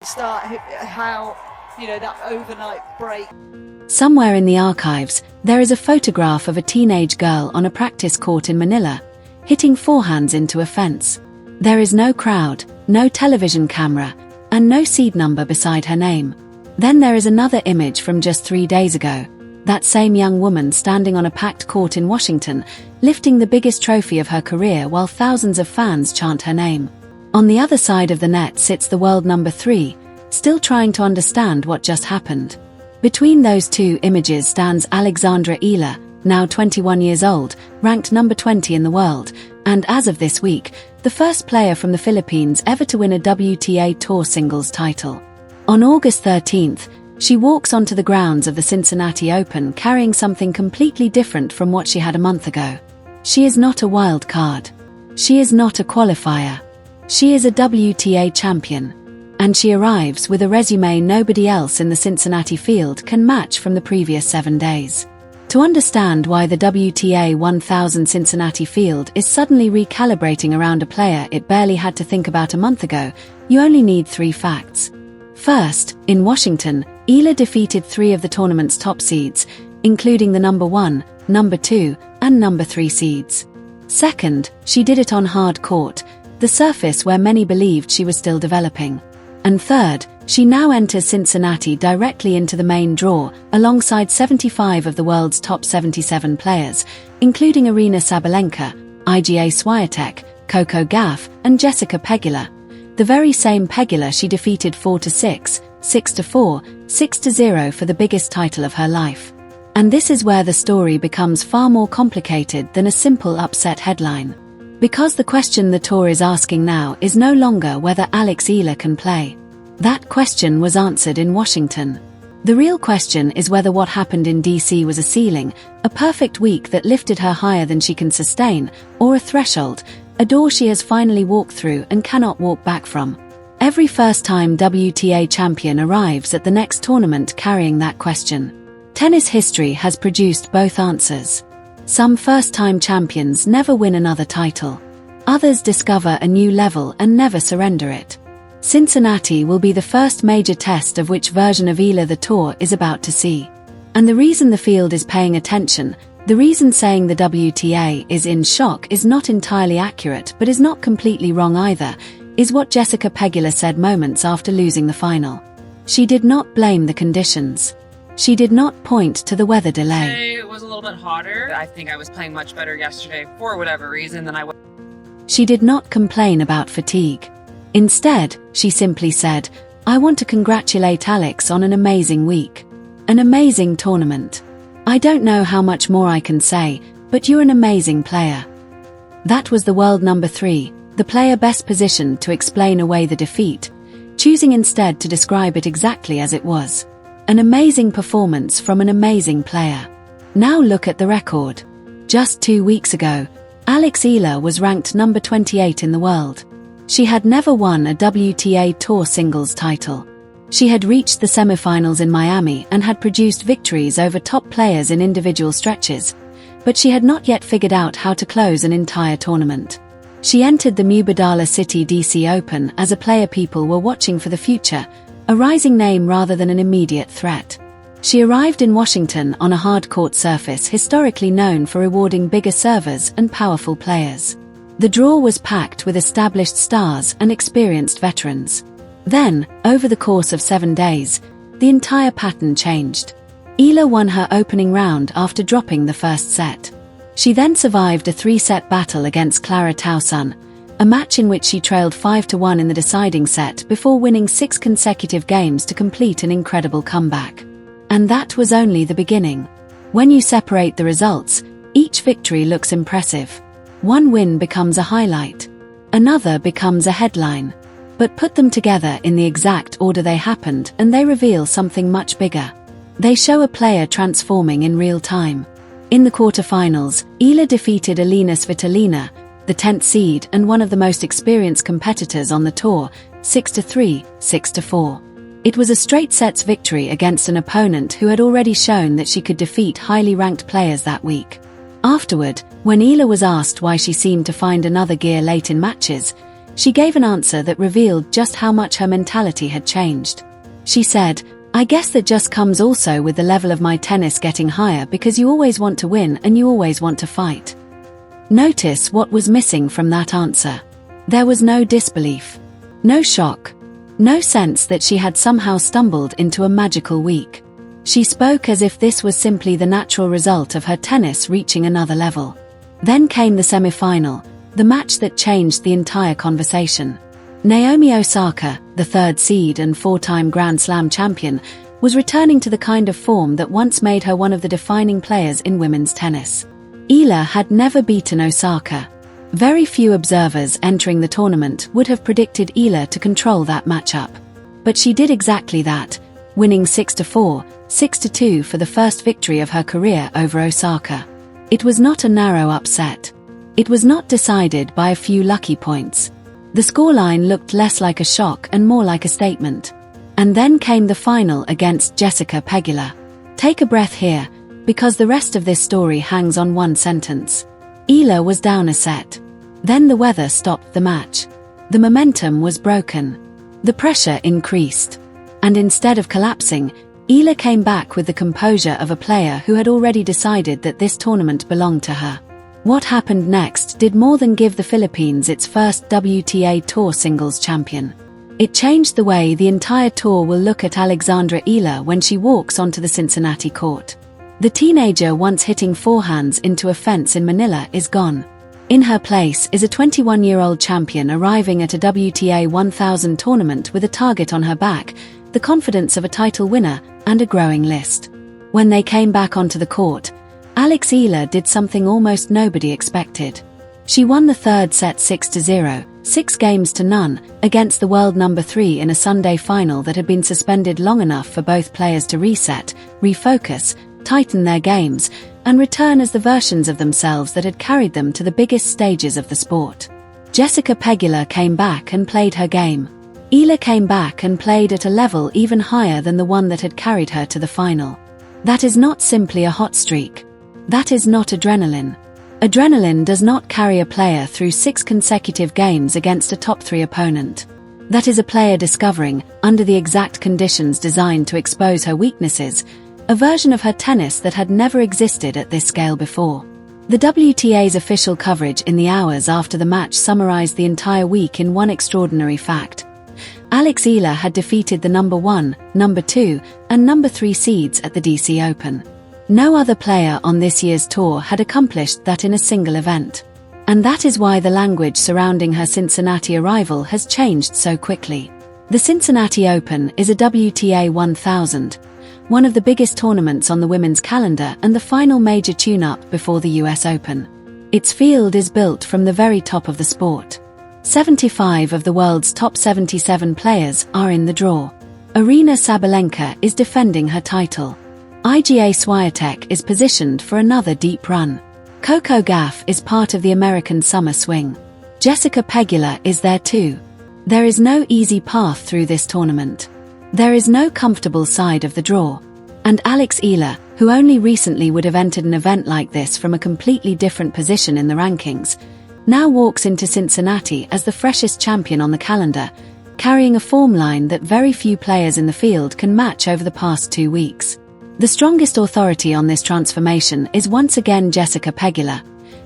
Start how, that overnight break. Somewhere in the archives, there is a photograph of a teenage girl on a practice court in Manila, hitting forehands into a fence. There is no crowd, no television camera, and no seed number beside her name. Then there is another image from just 3 days ago. That same young woman standing on a packed court in Washington, lifting the biggest trophy of her career while thousands of fans chant her name. On the other side of the net sits the world number 3, still trying to understand what just happened. Between those two images stands Alex Eala, now 21 years old, ranked number 20 in the world, and as of this week, the first player from the Philippines ever to win a WTA Tour singles title. On August 13th, she walks onto the grounds of the Cincinnati Open carrying something completely different from what she had a month ago. She is not a wild card. She is not a qualifier. She is a WTA champion. And she arrives with a resume nobody else in the Cincinnati field can match from the previous 7 days. To understand why the WTA 1000 Cincinnati field is suddenly recalibrating around a player it barely had to think about a month ago, you only need 3 facts. First, in Washington, Eala defeated 3 of the tournament's top seeds, including the number 1, number 2, and number 3 seeds. Second, she did it on hard court, the surface where many believed she was still developing. And third, she now enters Cincinnati directly into the main draw, alongside 75 of the world's top 77 players, including Aryna Sabalenka, Iga Swiatek, Coco Gauff, and Jessica Pegula. The very same Pegula she defeated 4-6, 6-4, 6-0 for the biggest title of her life. And this is where the story becomes far more complicated than a simple upset headline. Because the question the tour is asking now is no longer whether Alex Eala can play. That question was answered in Washington. The real question is whether what happened in DC was a ceiling, a perfect week that lifted her higher than she can sustain, or a threshold, a door she has finally walked through and cannot walk back from. Every first-time WTA champion arrives at the next tournament carrying that question. Tennis history has produced both answers. Some first-time champions never win another title. Others discover a new level and never surrender it. Cincinnati will be the first major test of which version of Eala the tour is about to see. And the reason the field is paying attention, the reason saying the WTA is in shock is not entirely accurate but is not completely wrong either, is what Jessica Pegula said moments after losing the final. She did not blame the conditions. She did not point to the weather delay. Today it was a little bit hotter. I think I was playing much better yesterday for whatever reason than I was. She did not complain about fatigue. Instead, she simply said, "I want to congratulate Alex on an amazing week. An amazing tournament. I don't know how much more I can say, but you're an amazing player." That was the world number 3, the player best positioned to explain away the defeat, choosing instead to describe it exactly as it was. An amazing performance from an amazing player. Now look at the record. Just 2 weeks ago, Alex Eala was ranked number 28 in the world. She had never won a WTA Tour singles title. She had reached the semifinals in Miami and had produced victories over top players in individual stretches, but she had not yet figured out how to close an entire tournament. She entered the Mubadala City DC Open as a player people were watching for the future, a rising name rather than an immediate threat. She arrived in Washington on a hard-court surface historically known for rewarding bigger servers and powerful players. The draw was packed with established stars and experienced veterans. Then, over the course of 7 days, the entire pattern changed. Eala won her opening round after dropping the first set. She then survived a 3-set battle against Clara Tauson, a match in which she trailed 5-1 in the deciding set before winning 6 consecutive games to complete an incredible comeback. And that was only the beginning. When you separate the results, each victory looks impressive. One win becomes a highlight. Another becomes a headline. But put them together in the exact order they happened and they reveal something much bigger. They show a player transforming in real time. In the quarterfinals, Eala defeated Elina Svitolina, the 10th seed and one of the most experienced competitors on the tour, 6-3, 6-4. It was a straight sets victory against an opponent who had already shown that she could defeat highly ranked players that week. Afterward, when Eala was asked why she seemed to find another gear late in matches, She gave an answer that revealed just how much her mentality had changed. She said, "I guess that just comes also with the level of my tennis getting higher, because you always want to win and you always want to fight." Notice what was missing from that answer. There was no disbelief, no shock, no sense that she had somehow stumbled into a magical week. She spoke as if this was simply the natural result of her tennis reaching another level. Then came the semi-final, the match that changed the entire conversation. Naomi Osaka, the third seed and four-time Grand Slam champion, was returning to the kind of form that once made her one of the defining players in women's tennis. Eala had never beaten Osaka. Very few observers entering the tournament would have predicted Eala to control that matchup. But she did exactly that, winning 6-4, 6-2 for the first victory of her career over Osaka. It was not a narrow upset. It was not decided by a few lucky points. The scoreline looked less like a shock and more like a statement. And then came the final against Jessica Pegula. Take a breath here, because the rest of this story hangs on one sentence. Eala was down a set. Then the weather stopped the match. The momentum was broken. The pressure increased. And instead of collapsing, Eala came back with the composure of a player who had already decided that this tournament belonged to her. What happened next did more than give the Philippines its first WTA Tour singles champion. It changed the way the entire tour will look at Alexandra Eala when she walks onto the Cincinnati court. The teenager once hitting forehands into a fence in Manila is gone. In her place is a 21-year-old champion arriving at a WTA 1000 tournament with a target on her back, the confidence of a title winner, and a growing list. When they came back onto the court, Alex Eala did something almost nobody expected. She won the third set 6-0, 6-0, against the world number 3 in a Sunday final that had been suspended long enough for both players to reset, refocus, tighten their games, and return as the versions of themselves that had carried them to the biggest stages of the sport. Jessica Pegula came back and played her game. Eala came back and played at a level even higher than the one that had carried her to the final. That is not simply a hot streak. That is not adrenaline. Adrenaline does not carry a player through 6 consecutive games against a top 3 opponent. That is a player discovering, under the exact conditions designed to expose her weaknesses, a version of her tennis that had never existed at this scale before. The WTA's official coverage in the hours after the match summarized the entire week in one extraordinary fact. Alex Eala had defeated the number 1, number 2, and number 3 seeds at the DC Open. No other player on this year's tour had accomplished that in a single event. And that is why the language surrounding her Cincinnati arrival has changed so quickly. The Cincinnati Open is a WTA 1000, one of the biggest tournaments on the women's calendar and the final major tune-up before the US Open. Its field is built from the very top of the sport. 75 of the world's top 77 players are in the draw. Aryna Sabalenka is defending her title. Iga Swiatek is positioned for another deep run. Coco Gauff is part of the American summer swing. Jessica Pegula is there too. There is no easy path through this tournament. There is no comfortable side of the draw. And Alex Eala, who only recently would have entered an event like this from a completely different position in the rankings, now walks into Cincinnati as the freshest champion on the calendar, carrying a form line that very few players in the field can match over the past 2 weeks. The strongest authority on this transformation is once again Jessica Pegula,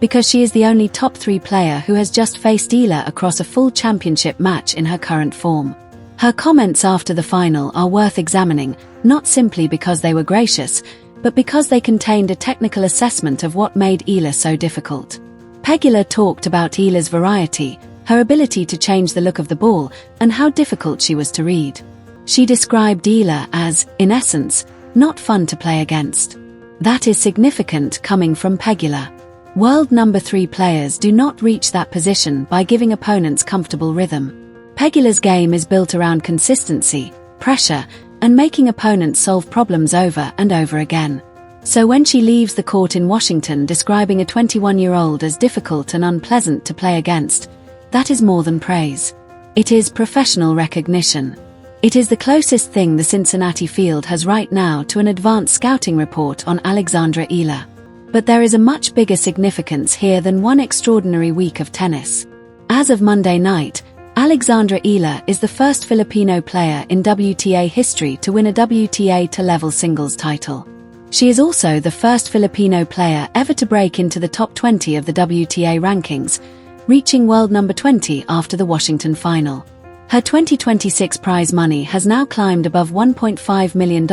because she is the only top 3 player who has just faced Eala across a full championship match in her current form. Her comments after the final are worth examining, not simply because they were gracious, but because they contained a technical assessment of what made Eala so difficult. Pegula talked about Eala's variety, her ability to change the look of the ball, and how difficult she was to read. She described Eala as, in essence, not fun to play against. That is significant coming from Pegula. World number 3 players do not reach that position by giving opponents comfortable rhythm. Pegula's game is built around consistency, pressure, and making opponents solve problems over and over again. So when she leaves the court in Washington describing a 21-year-old as difficult and unpleasant to play against, that is more than praise. It is professional recognition. It is the closest thing the Cincinnati field has right now to an advanced scouting report on Alexandra Eala. But there is a much bigger significance here than one extraordinary week of tennis. As of Monday night, Alex Eala is the first Filipino player in WTA history to win a WTA to-level singles title. She is also the first Filipino player ever to break into the top 20 of the WTA rankings, reaching world number 20 after the Washington final. Her 2026 prize money has now climbed above $1.5 million,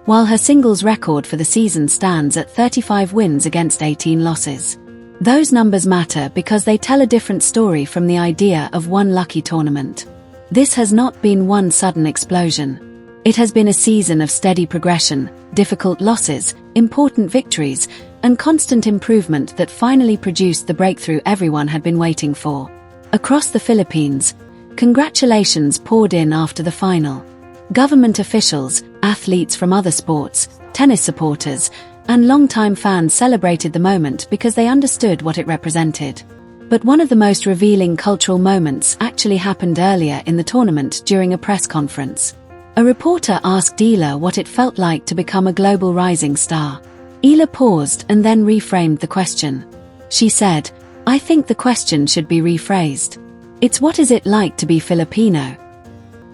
while her singles record for the season stands at 35 wins against 18 losses. Those numbers matter because they tell a different story from the idea of one lucky tournament. This has not been one sudden explosion. It has been a season of steady progression, difficult losses, important victories, and constant improvement that finally produced the breakthrough everyone had been waiting for. Across the Philippines, congratulations poured in after the final. Government officials, athletes from other sports, tennis supporters, and longtime fans celebrated the moment because they understood what it represented. But one of the most revealing cultural moments actually happened earlier in the tournament during a press conference. A reporter asked Eala what it felt like to become a global rising star. Eala paused and then reframed the question. She said, "I think the question should be rephrased. It's what is it like to be Filipino?"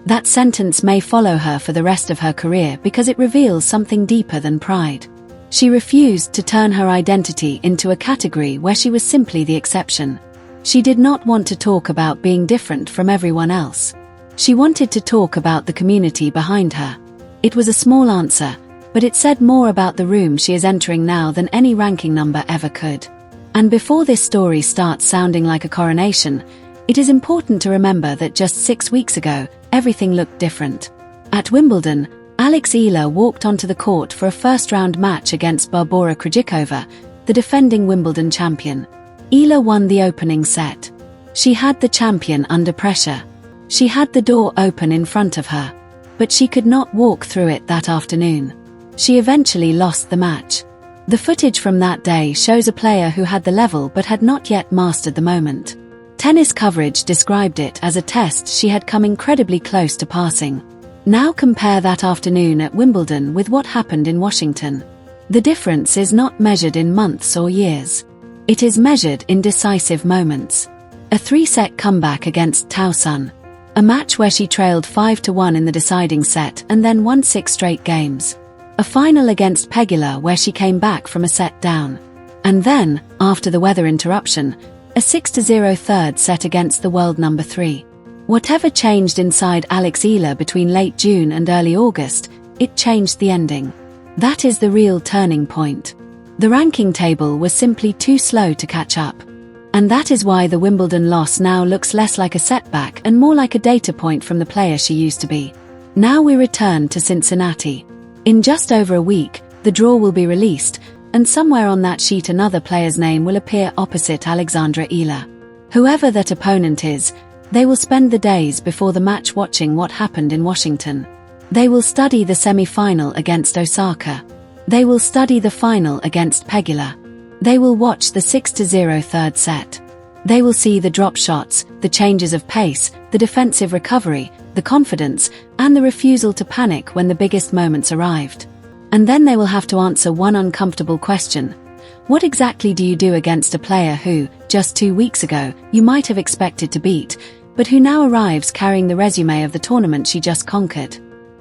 That sentence may follow her for the rest of her career because it reveals something deeper than pride. She refused to turn her identity into a category where she was simply the exception. She did not want to talk about being different from everyone else. She wanted to talk about the community behind her. It was a small answer, but it said more about the room she is entering now than any ranking number ever could. And before this story starts sounding like a coronation, it is important to remember that just 6 weeks ago, everything looked different. At Wimbledon, Alex Eala walked onto the court for a first-round match against Barbora Krejcikova, the defending Wimbledon champion. Eala won the opening set. She had the champion under pressure. She had the door open in front of her. But she could not walk through it that afternoon. She eventually lost the match. The footage from that day shows a player who had the level but had not yet mastered the moment. Tennis coverage described it as a test she had come incredibly close to passing. Now compare that afternoon at Wimbledon with what happened in Washington. The difference is not measured in months or years. It is measured in decisive moments. A 3-set comeback against Tao Sun. A match where she trailed 5-1 in the deciding set and then won 6 straight games. A final against Pegula where she came back from a set down. And then, after the weather interruption, a 6-0 third set against the world number 3. Whatever changed inside Alex Eala between late June and early August, it changed the ending. That is the real turning point. The ranking table was simply too slow to catch up. And that is why the Wimbledon loss now looks less like a setback and more like a data point from the player she used to be. Now we return to Cincinnati. In just over a week, the draw will be released, and somewhere on that sheet another player's name will appear opposite Alex Eala. Whoever that opponent is, they will spend the days before the match watching what happened in Washington. They will study the semi-final against Osaka. They will study the final against Pegula. They will watch the 6-0 third set. They will see the drop shots, the changes of pace, the defensive recovery, the confidence, and the refusal to panic when the biggest moments arrived. And then they will have to answer one uncomfortable question. What exactly do you do against a player who, just 2 weeks ago, you might have expected to beat, but who now arrives carrying the resume of the tournament she just conquered?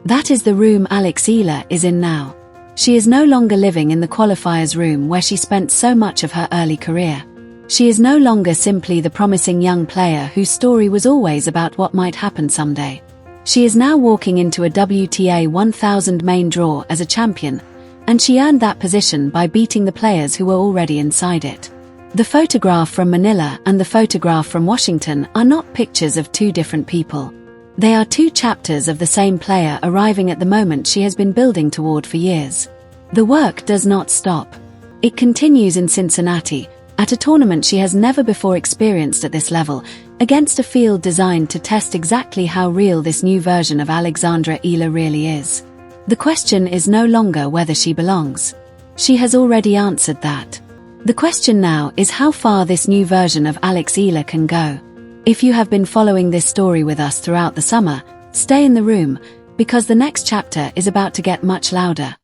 That is the room Alex Eala is in now. She is no longer living in the qualifiers room where she spent so much of her early career. She is no longer simply the promising young player whose story was always about what might happen someday. She is now walking into a WTA 1000 main draw as a champion, and she earned that position by beating the players who were already inside it. The photograph from Manila and the photograph from Washington are not pictures of two different people. They are 2 chapters of the same player arriving at the moment she has been building toward for years. The work does not stop. It continues in Cincinnati, at a tournament she has never before experienced at this level, against a field designed to test exactly how real this new version of Alex Eala really is. The question is no longer whether she belongs. She has already answered that. The question now is how far this new version of Alex Eala can go. If you have been following this story with us throughout the summer, stay in the room, because the next chapter is about to get much louder.